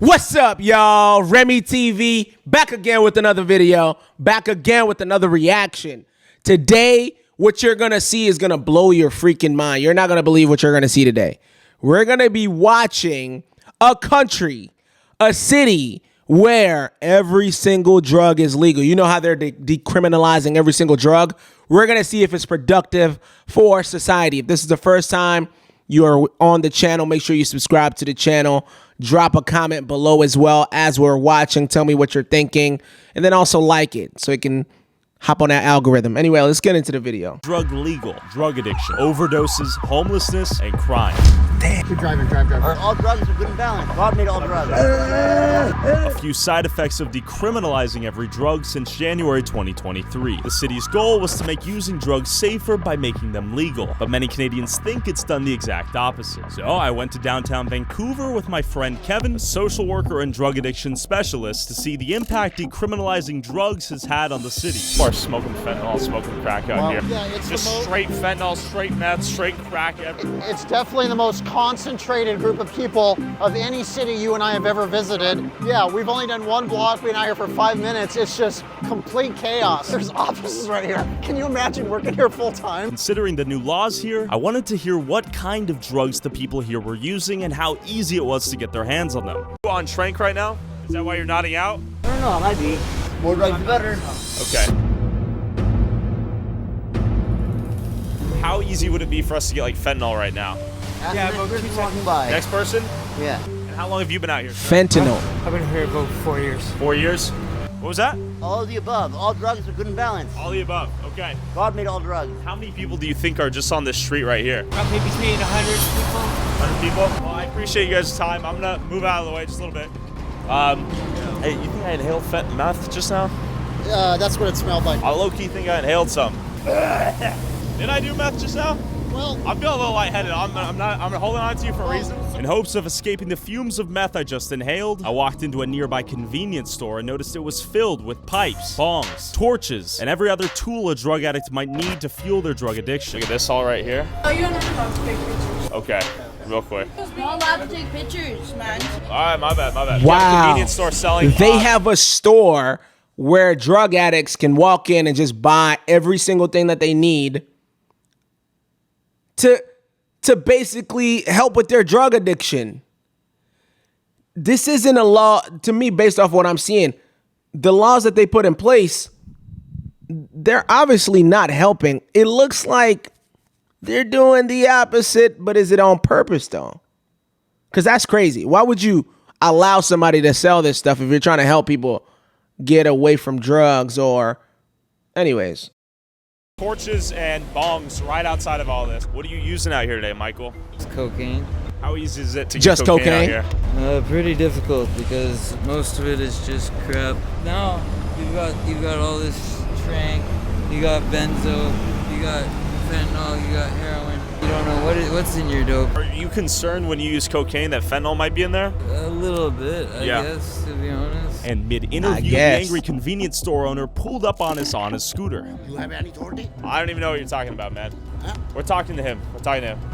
What's up, y'all? Remy TV, back again with another video, back again with another reaction. Today, what you're gonna see is gonna blow your freaking mind. You're not gonna believe what you're gonna see today. We're gonna be watching a country, a city where every single drug is legal. You know how they're decriminalizing every single drug? We're gonna see if it's productive for society. If this is the first time you are on the channel, make sure you subscribe to the channel. Drop a comment below as well as we're watching. Tell me what you're thinking. And then also like it so it can hop on that algorithm. Anyway, let's get into the video. Drug legal, drug addiction, overdoses, homelessness, and crime. Damn. Keep driving, drive. All drugs are good and balanced. God made all drugs. A few side effects of decriminalizing every drug since January 2023. The city's goal was to make using drugs safer by making them legal, but many Canadians think it's done the exact opposite. So I went to downtown Vancouver with my friend Kevin, a social worker and drug addiction specialist, to see the impact decriminalizing drugs has had on the city. Of course, smoking fentanyl, smoking crack out here. Yeah, it's just straight fentanyl, straight meth, straight crack. It's definitely the most concentrated group of people of any city you and I have ever visited. Yeah, we've only done one block. We've been out here for 5 minutes. It's just complete chaos. There's offices right here. Can you imagine working here full time? Considering the new laws here, I wanted to hear what kind of drugs the people here were using and how easy it was to get their hands on them. You on Trank right now? Is that why you're nodding out? I don't know, I might be. More drugs the better. Okay. How easy would it be for us to get like fentanyl right now? Yeah, but we're walking by. Next person? Yeah. And how long have you been out here? Fentanyl. I've been here about 4 years. 4 years? What was that? All of the above. All drugs are good and balanced. All the above. Okay. God made all drugs. How many people do you think are just on this street right here? Roughly between 100 people. 100 people? Well, I appreciate you guys' time. I'm gonna move out of the way just a little bit. Hey, you think I inhaled meth just now? That's what it smelled like. I low-key think I inhaled some. Did I do meth just now? Well, I'm feeling a little lightheaded. I'm holding on to you for a reason. In hopes of escaping the fumes of meth I just inhaled, I walked into a nearby convenience store and noticed it was filled with pipes, bongs, torches, and every other tool a drug addict might need to fuel their drug addiction. Look at this all right here. Oh, you're not allowed to take pictures. Okay, real quick. You're not allowed to take pictures, man. All right, my bad. Wow. You have a convenience store selling. They have a store where drug addicts can walk in and just buy every single thing that they need to basically help with their drug addiction. This isn't a law, to me, based off what I'm seeing. The laws that they put in place, they're obviously not helping. It looks like they're doing the opposite, but is it on purpose, though? Because that's crazy. Why would you allow somebody to sell this stuff if you're trying to help people get away from drugs or... Anyways. Torches and bongs right outside of all this. What are you using out here today, Michael? It's cocaine. How easy is it to Just get cocaine out here? Pretty difficult because most of it is just crap. Now you've got all this trank, you got benzo, you got fentanyl, you got heroin. You don't know what's in your dope. Are you concerned when you use cocaine that fentanyl might be in there? A little bit, I guess, to be honest. And mid-interview, the angry convenience store owner pulled up on us on his scooter. You have any authority? I don't even know what you're talking about, man. Huh? We're talking to him.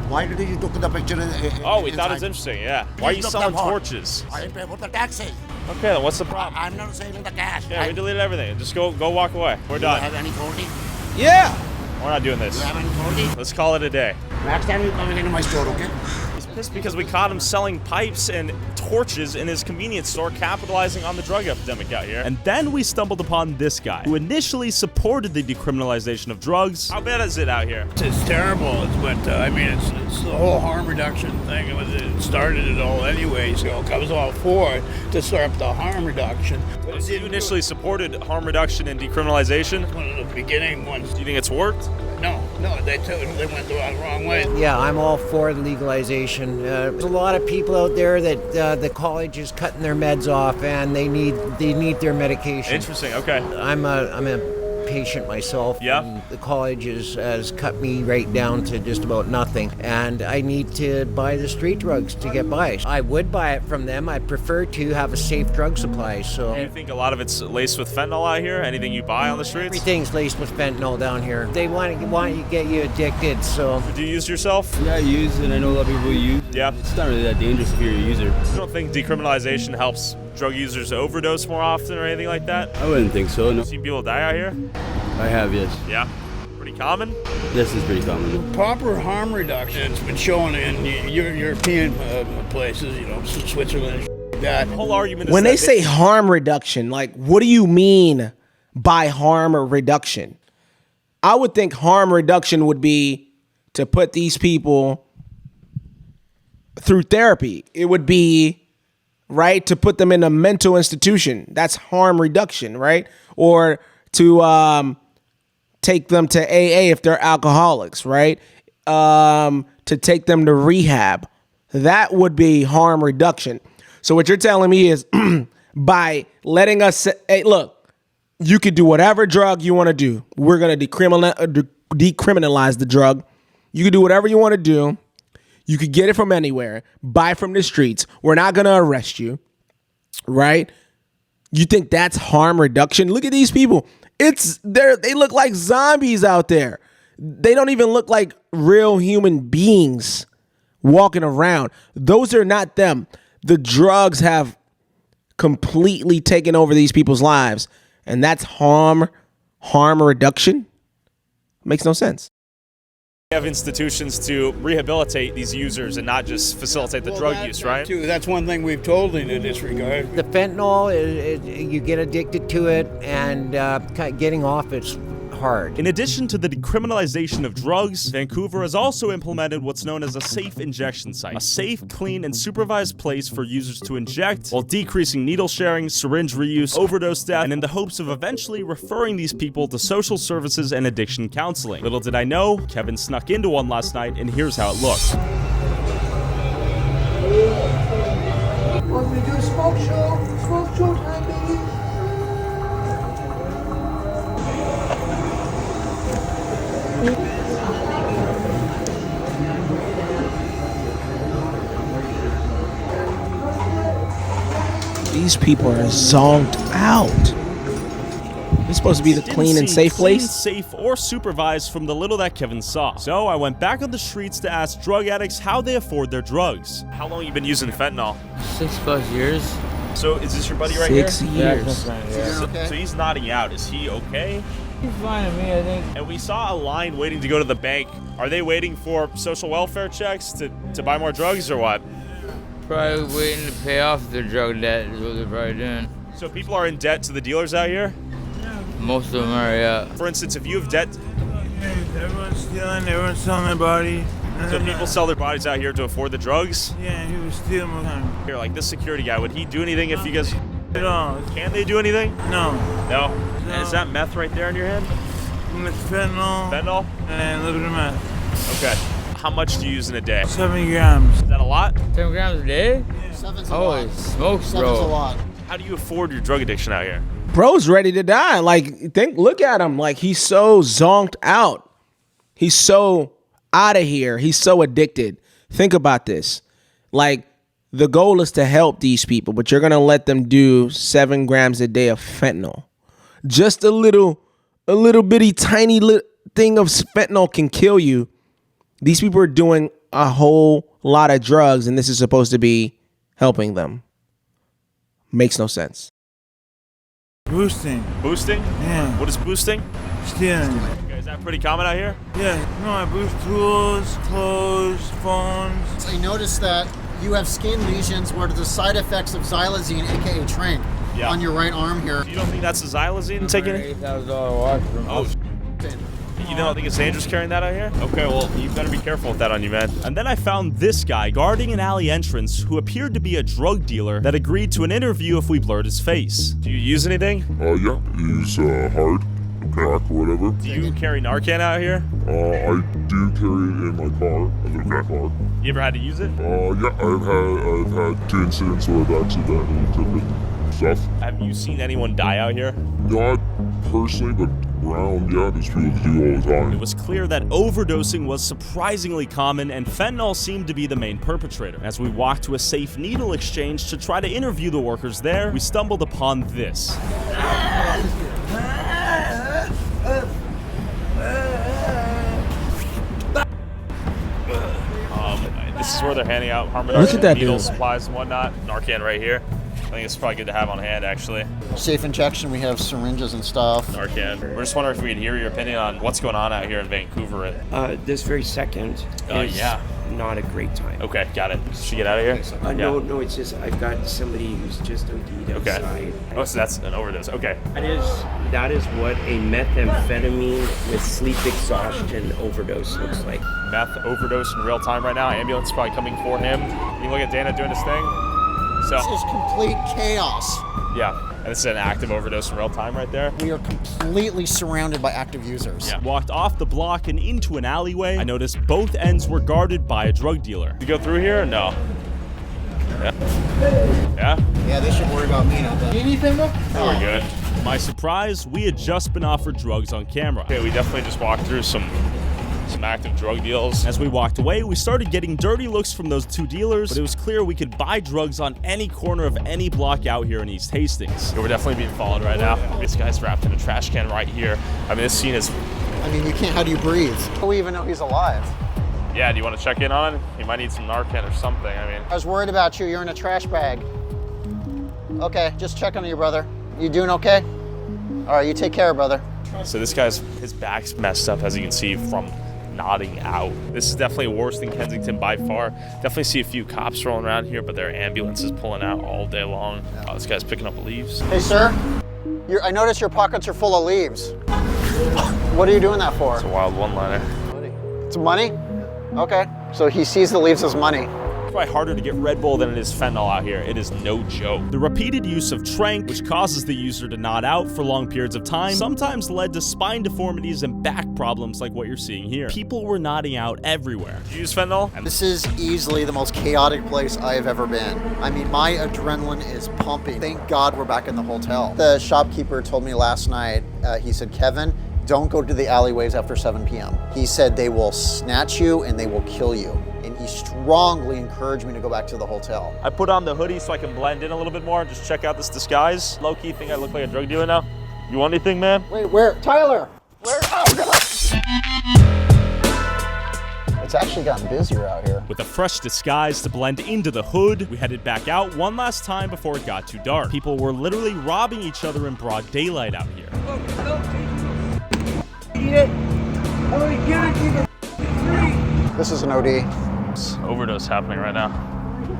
Why did you took the picture? Oh, we thought it was interesting, yeah. Why are you selling torches? I pay for the taxes. Okay, then what's the problem? I'm not saving the cash. Yeah, we deleted everything. Just go walk away. We're Do you done. have any authority? Yeah. We're not doing Do this. you have any authority? Let's call it a day. Next time you come into my store, okay? He's pissed because we caught him selling pipes and torches in his convenience store, capitalizing on the drug epidemic out here. And then we stumbled upon this guy, who initially supported the decriminalization of drugs. How bad is it out here? It's terrible. It's the whole harm reduction thing. It started it all anyway, so I was all for it to start up the harm reduction. But So you initially supported harm reduction and decriminalization. one of the beginning ones. Do you think it's worked? No, they went the wrong way. Yeah, I'm all for legalization. There's a lot of people out there that the college is cutting their meds off, and they need their medication. Interesting. Okay. I'm a patient myself. Yeah. And the college has cut me right down to just about nothing. And I need to buy the street drugs to get by. I would buy it from them. I prefer to have a safe drug supply. So Do you think a lot of it's laced with fentanyl out here? Anything you buy on the streets? everything's laced with fentanyl down here. They want to get you addicted. So Do you use yourself? Yeah, I use it. I know a lot of people use. Yeah. It's not really that dangerous if you're a user. You don't think decriminalization helps drug users overdose more often or anything like that? I wouldn't think so. No. Seen people die out here? I have, yes. Yeah. Pretty common? This is pretty common. Proper harm reduction. It's been shown in European places, you know, Switzerland, like that. The whole argument is When that they say harm reduction, like, what do you mean by harm or reduction? I would think harm reduction would be to put these people through therapy. It would be, right, to put them in a mental institution. That's harm reduction, right? Or to take them to AA if they're alcoholics, right? To take them to rehab. That would be harm reduction. So what you're telling me is by letting us say, hey, look, you could do whatever drug you want to do. We're going to decriminalize the drug. You can do whatever you want to do. You could get it from anywhere, buy from the streets. We're not going to arrest you, right? You think that's harm reduction? Look at these people. They look like zombies out there. They don't even look like real human beings walking around. Those are not them. The drugs have completely taken over these people's lives, and that's harm reduction? Makes no sense. we have institutions to rehabilitate these users and not just facilitate the drug use, right? Too. That's one thing we've told in this regard. The fentanyl, you get addicted to it, and getting off it's hard. In addition to the decriminalization of drugs, Vancouver has also implemented what's known as a safe injection site. A safe, clean, and supervised place for users to inject while decreasing needle sharing, syringe reuse, overdose death, and in the hopes of eventually referring these people to social services and addiction counseling. Little did I know, Kevin snuck into one last night, and here's how it looked. Want me to do a smoke show? Smoke show time, baby. These people are zonked out. It's supposed to be the clean and safe place. Clean, safe, or supervised from the little that Kevin saw. So I went back on the streets to ask drug addicts how they afford their drugs. How long have you been using fentanyl? 6+ years. So is this your buddy right 6 here? years. So he's nodding out. Is he okay? He's fine to me, I think. And we saw a line waiting to go to the bank. Are they waiting for social welfare checks to buy more drugs or what? Probably waiting to pay off their drug debt is what they're probably doing. So people are in debt to the dealers out here? Most of them are, yeah. For instance, if you have debt, Everyone's stealing, everyone's selling their body. so people sell their bodies out here to afford the drugs? Yeah, he was stealing all the time. Here, like this security guy, would he do anything if you guys... At all. Can they do anything? No. No? And is that meth right there in your hand? It's fentanyl. Fentanyl? And a little bit of meth. Okay. How much do you use in a day? 7 grams. Is that a lot? 10 grams a day? Seven's a Holy lot. smokes, Seven's a bro. lot. How do you afford your drug addiction out here? Bro's ready to die. Like, look at him. Like, he's so zonked out. He's so out of here. He's so addicted. Think about this. Like, the goal is to help these people, but you're going to let them do 7 grams a day of fentanyl. Just a little bitty tiny thing of fentanyl can kill you. These people are doing a whole lot of drugs, and this is supposed to be helping them. Makes no sense. Boosting. Boosting? Yeah. What is boosting? Stealing. Okay, is that pretty common out here? Yeah. No, I boost tools, clothes, phones. I noticed that you have skin lesions where the side effects of xylazine, aka trank, Yeah. on your right arm here. You don't think that's a xylazine taking it? $8,000 watch from Oh, you don't think it's dangerous carrying that out here? Okay, well, you better be careful with that on you, man. And then I found this guy guarding an alley entrance who appeared to be a drug dealer that agreed to an interview if we blurred his face. Do you use anything? Yeah, use hard, crack, whatever. Do you carry Narcan out here? I do carry it in my car, I live in my car. You ever had to use it? Yeah, I've had 2 incidents where I've accidentally took it. Stuff. Have you seen anyone die out here? Not personally, but around, yeah, there's people that do all the time. It was clear that overdosing was surprisingly common, and fentanyl seemed to be the main perpetrator. As we walked to a safe needle exchange to try to interview the workers there, we stumbled upon this. This is where they're handing out harm reduction needles, supplies, and whatnot. Narcan right here. I think it's probably good to have on hand, actually. Safe injection, we have syringes and stuff. Narcan. We're just wondering if we could hear your opinion on what's going on out here in Vancouver. This very second is not a great time. Okay, got it. Should we get out of here? No, it's just I've got somebody who's just OD'd outside. Okay. Oh, so that's an overdose. Okay. That is what a methamphetamine with sleep exhaustion overdose looks like. Meth overdose in real time right now. Ambulance is probably coming for him. You look at Dana doing his thing. So, this is complete chaos. Yeah, and this is an active overdose in real time right there. We are completely surrounded by active users. Yeah. Walked off the block and into an alleyway. I noticed both ends were guarded by a drug dealer. You go through here or no? Yeah. Yeah? Yeah, they should worry about me, not them. Anything, bro? Oh, we're good. To my surprise, we had just been offered drugs on camera. Okay, we definitely just walked through some active drug deals. As we walked away, we started getting dirty looks from those two dealers, but it was clear we could buy drugs on any corner of any block out here in East Hastings. We're definitely being followed right now. This guy's wrapped in a trash can right here. I mean, this scene is... I mean, you can't, how do you breathe? How do we even know he's alive? Yeah, do you want to check in on him? He might need some Narcan or something, I mean. I was worried about you, you're in a trash bag. Okay, just check on you, brother. You doing okay? All right, you take care, brother. So this guy's, his back's messed up, as you can see, from nodding out. This is definitely worse than Kensington by far. Definitely see a few cops rolling around here, but there are ambulances pulling out all day long. Oh, this guy's picking up leaves. Hey, sir. I notice your pockets are full of leaves. What are you doing that for? It's a wild one-liner. It's money? Okay. So he sees the leaves as money. It's probably harder to get Red Bull than it is fentanyl out here. It is no joke. The repeated use of tranq, which causes the user to nod out for long periods of time, sometimes led to spine deformities and back problems like what you're seeing here. People were nodding out everywhere. Did you use fentanyl? This is easily the most chaotic place I have ever been. I mean, my adrenaline is pumping. Thank God we're back in the hotel. The shopkeeper told me last night, he said, Kevin, don't go to the alleyways after 7 p.m. He said they will snatch you and they will kill you. And he strongly encouraged me to go back to the hotel. I put on the hoodie so I can blend in a little bit more and just check out this disguise. Low-key think I look like a drug dealer now. You want anything, man? Wait, where? Tyler! Where? Oh, God! It's actually gotten busier out here. With a fresh disguise to blend into the hood, we headed back out one last time before it got too dark. People were literally robbing each other in broad daylight out here. This is an OD. Overdose happening right now.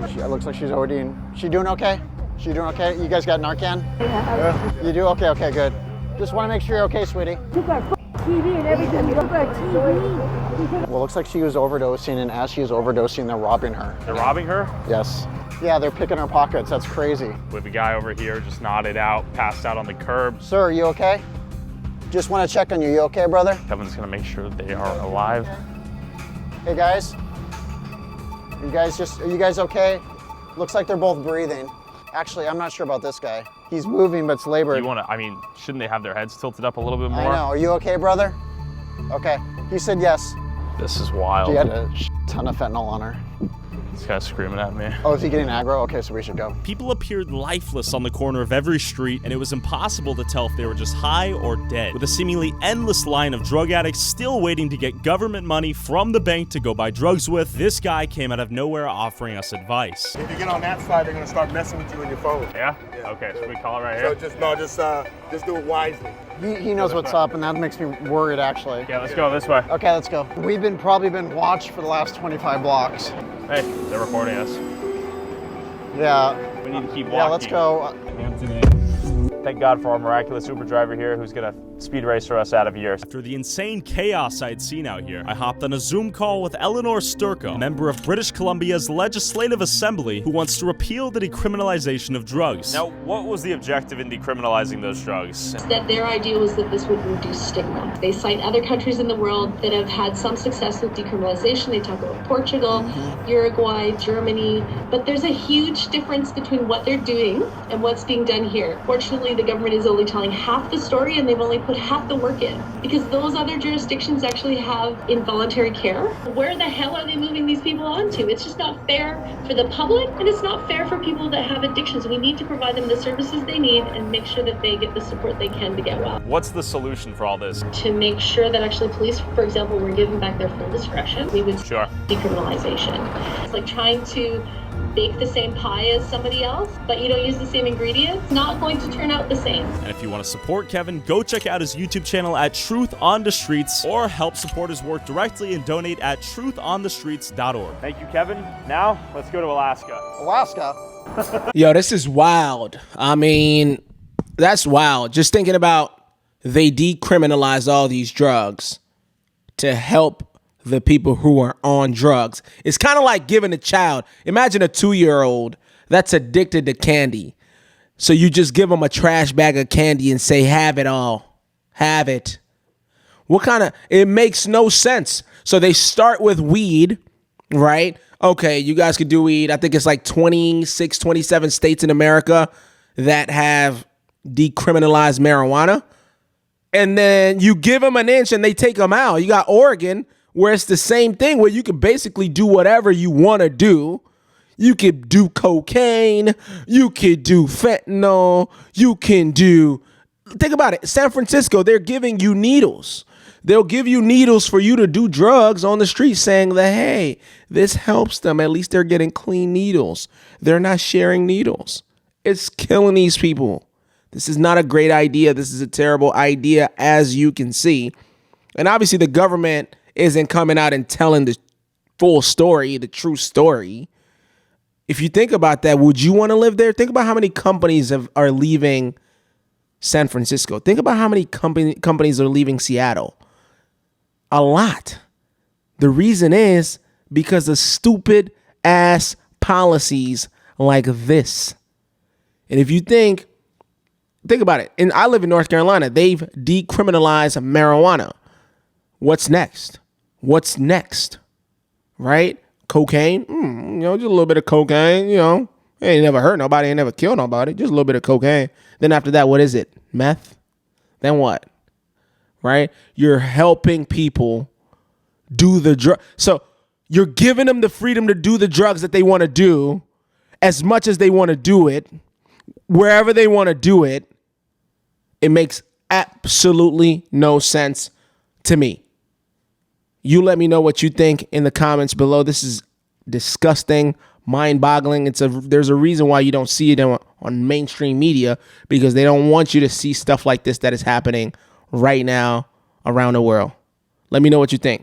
It looks like she's ODing. She doing okay? She doing okay? You guys got Narcan? Yeah. You do? Okay, okay, good. Just want to make sure you're okay, sweetie. You got TV and everything. You got TV. Well, it looks like she was overdosing, and as she was overdosing, they're robbing her. They're robbing her? Yes. Yeah, they're picking her pockets. That's crazy. We have a guy over here just nodded out, passed out on the curb. Sir, are you okay? Just want to check on you. You okay, brother? Kevin's gonna make sure they are alive. Hey, guys. Are you guys okay? Looks like they're both breathing. Actually, I'm not sure about this guy. He's moving, but it's labored. Shouldn't they have their heads tilted up a little bit more? I know. Are you okay, brother? Okay. He said yes. This is wild. She had a ton of fentanyl on her. This guy's screaming at me. Oh, is he getting aggro? Okay, so we should go. People appeared lifeless on the corner of every street, and it was impossible to tell if they were just high or dead. With a seemingly endless line of drug addicts still waiting to get government money from the bank to go buy drugs with, this guy came out of nowhere offering us advice. If you get on that side, they're gonna start messing with you in your phone. Yeah? Okay, should we call it right here? So just do it wisely. He knows what's up, and that makes me worried, actually. Yeah, let's go this way. Okay, let's go. We've probably been watched for the last 25 blocks. Hey, they're recording us. Yeah. We need to keep walking. Yeah, let's go. Thank God for our miraculous Uber driver here who's gonna speed racer us out of here. After the insane chaos I'd seen out here, I hopped on a Zoom call with Eleanor Sturko, a member of British Columbia's Legislative Assembly who wants to repeal the decriminalization of drugs. Now, what was the objective in decriminalizing those drugs? That their idea was that this would reduce stigma. They cite other countries in the world that have had some success with decriminalization. They talk about Portugal, Uruguay, Germany, but there's a huge difference between what they're doing and what's being done here. Fortunately, the government is only telling half the story, and they've only put would have to work in, because those other jurisdictions actually have involuntary care. Where the hell are they moving these people on to? It's just not fair for the public, and it's not fair for people that have addictions. We need to provide them the services they need and make sure that they get the support they can to get well. What's the solution for all this? To make sure that actually police, for example, were given back their full discretion, we would decriminalization. It's like trying to bake the same pie as somebody else, but you don't use the same ingredients, not going to turn out the same. And if you want to support Kevin, go check out his YouTube channel at Truth on the Streets, or help support his work directly and donate at truthonthestreets.org. Thank you, Kevin. Now, let's go to Alaska. Alaska? Yo, this is wild. I mean, that's wild. Just thinking about they decriminalize all these drugs to help the people who are on drugs. It's kind of like giving a child. Imagine a 2-year-old that's addicted to candy. So you just give them a trash bag of candy and say, have it all. Have it. It makes no sense. So they start with weed, right? Okay, you guys could do weed. I think it's like 26, 27 states in America that have decriminalized marijuana. And then you give them an inch and they take them out. You got Oregon, where it's the same thing, where you can basically do whatever you want to do. You could do cocaine. You could do fentanyl. You can do... Think about it. San Francisco, they're giving you needles. They'll give you needles for you to do drugs on the street, saying that, hey, this helps them. At least they're getting clean needles. They're not sharing needles. It's killing these people. This is not a great idea. This is a terrible idea, as you can see. And obviously the government isn't coming out and telling the full story, the true story. If you think about that, would you want to live there? Think about how many companies are leaving San Francisco. Think about how many companies are leaving Seattle. A lot. The reason is because of stupid ass policies like this. And if you think about it, and I live in North Carolina, they've decriminalized marijuana. What's next? What's next? Right? Cocaine? Just a little bit of cocaine, Ain't never hurt nobody, ain't never killed nobody. Just a little bit of cocaine. Then after that, what is it? Meth? Then what? Right? You're helping people do the drug. So you're giving them the freedom to do the drugs that they want to do as much as they want to do it, wherever they want to do it. It makes absolutely no sense to me. You let me know what you think in the comments below. This is disgusting, mind-boggling. There's a reason why you don't see it on mainstream media, because they don't want you to see stuff like this that is happening right now around the world. Let me know what you think.